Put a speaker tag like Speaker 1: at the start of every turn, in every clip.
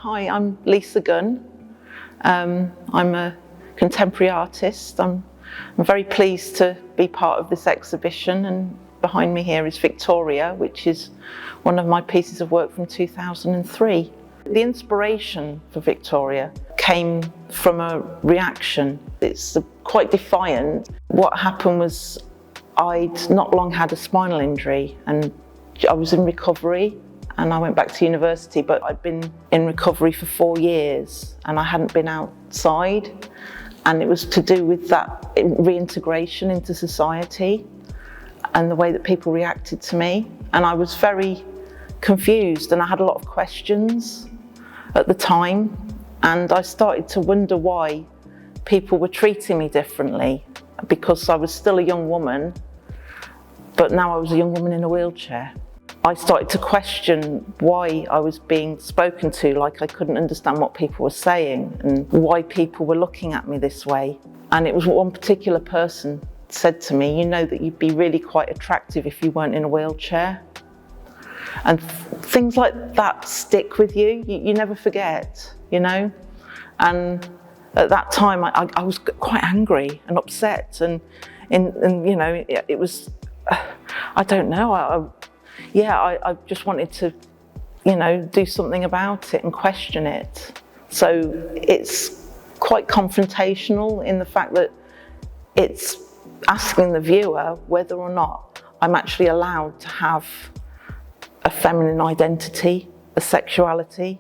Speaker 1: Hi, I'm Lisa Gunn. I'm a contemporary artist. I'm very pleased to be part of this exhibition, and behind me here is Victoria, which is one of my pieces of work from 2003. The inspiration for Victoria came from a reaction. It's quite defiant. What happened was I'd not long had a spinal injury and I was in recovery, and I went back to university, but I'd been in recovery for 4 years and I hadn't been outside, and it was to do with that reintegration into society and the way that people reacted to me. And I was very confused and I had a lot of questions at the time, and I started to wonder why people were treating me differently, because I was still a young woman, but now I was a young woman in a wheelchair. I started to question why I was being spoken to like I couldn't understand what people were saying, and why people were looking at me this way. And it was one particular person said to me, "You know that you'd be really quite attractive if you weren't in a wheelchair." And things like that stick with you. You never forget, you know. And at that time I was quite angry and upset, and you know, it was, I don't know, I just wanted to, you know, do something about it and question it. So it's quite confrontational in the fact that it's asking the viewer whether or not I'm actually allowed to have a feminine identity, a sexuality.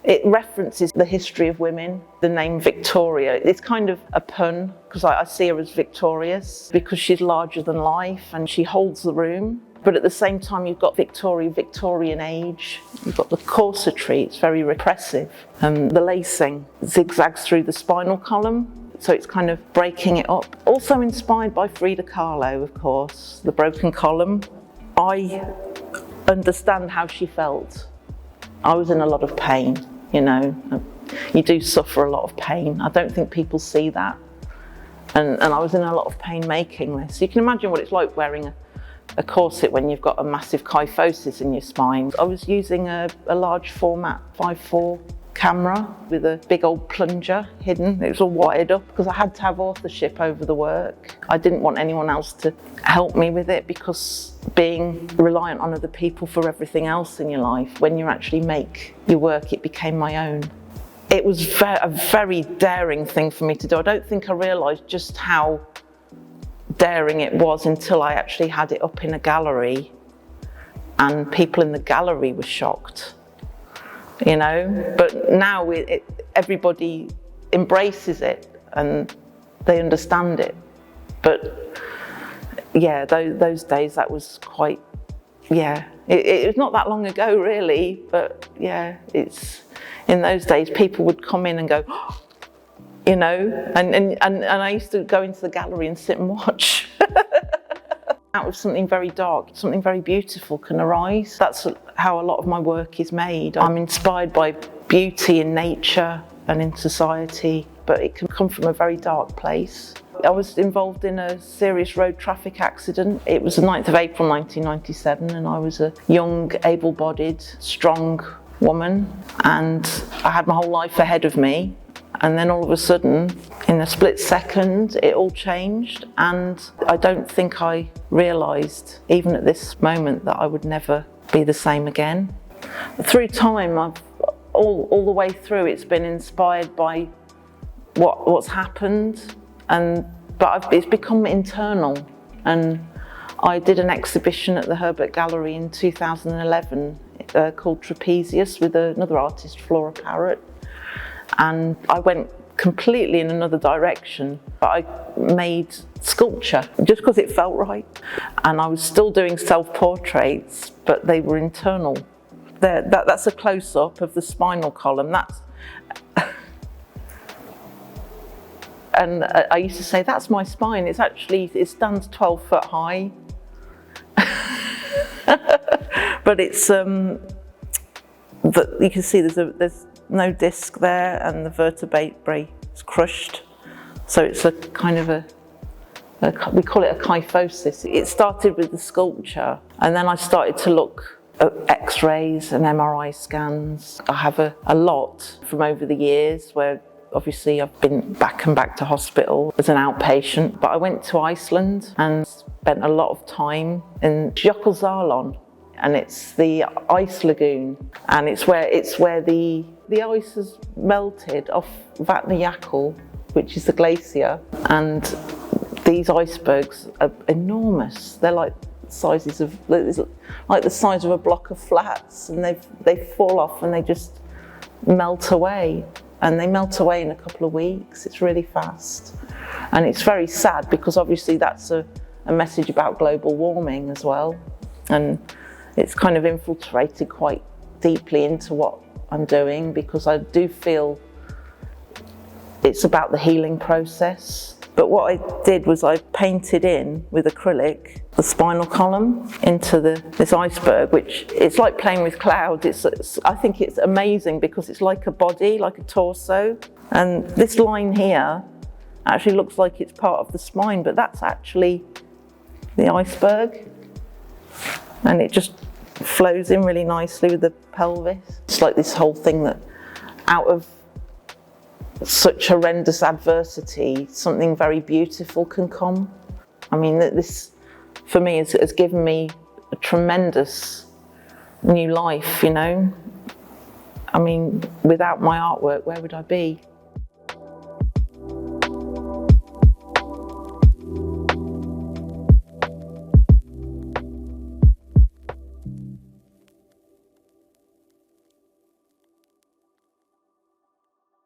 Speaker 1: It references the history of women. The name Victoria, it's kind of a pun, because I see her as victorious because she's larger than life and she holds the room. But at the same time, you've got Victorian age. You've got the corsetry, it's very repressive. The lacing zigzags through the spinal column, so it's kind of breaking it up. Also inspired by Frida Kahlo, of course, the broken column. I understand how she felt. I was in a lot of pain, you know. You do suffer a lot of pain. I don't think people see that. And I was in a lot of pain making this. You can imagine what it's like wearing a corset when you've got a massive kyphosis in your spine. I was using a large format 5.4 camera with a big old plunger hidden. It was all wired up because I had to have authorship over the work. I didn't want anyone else to help me with it, because being reliant on other people for everything else in your life, when you actually make your work, it became my own. It was a very daring thing for me to do. I don't think I realised just how daring it was until I actually had it up in a gallery and people in the gallery were shocked, you know. But now everybody embraces it and they understand it. But yeah, those days, that was quite, yeah, it was not that long ago really, but yeah, it's, in those days people would come in and go, you know, and I used to go into the gallery and sit and watch. Out of something very dark, something very beautiful can arise. That's how a lot of my work is made. I'm inspired by beauty in nature and in society, but it can come from a very dark place. I was involved in a serious road traffic accident. It was the 9th of April 1997, and I was a young, able-bodied, strong woman, and I had my whole life ahead of me. And then all of a sudden, in a split second, it all changed. And I don't think I realised, even at this moment, that I would never be the same again. Through time, all the way through, it's been inspired by what's happened, but it's become internal. And I did an exhibition at the Herbert Gallery in 2011 called Trapezius with another artist, Flora Parrott. And I went completely in another direction, but I made sculpture just because it felt right. And I was still doing self-portraits, but they were internal. That's a close-up of the spinal column. And I used to say, that's my spine. It stands 12 foot high. But it's, you can see there's no disc there, and the vertebrae is crushed. So it's a kind of we call it a kyphosis. It started with the sculpture, and then I started to look x-rays and MRI scans. I have a lot from over the years where obviously I've been back and back to hospital as an outpatient, but I went to Iceland and spent a lot of time in Jökulsárlón, and it's the ice lagoon, and it's where the ice has melted off Vatnajökull, which is the glacier, and these icebergs are enormous. They're like like the size of a block of flats, and they fall off and they just melt away, and they melt away in a couple of weeks. It's really fast, and it's very sad because obviously that's a message about global warming as well, and it's kind of infiltrated quite deeply into what I'm doing, because I do feel it's about the healing process. But what I did was I painted in with acrylic the spinal column into this iceberg, which it's like playing with clouds. I think it's amazing because it's like a body, like a torso. And this line here actually looks like it's part of the spine, but that's actually the iceberg. And it just flows in really nicely with the pelvis. It's like this whole thing that out of such horrendous adversity, something very beautiful can come. I mean, this for me has given me a tremendous new life, you know. I mean, without my artwork, where would I be?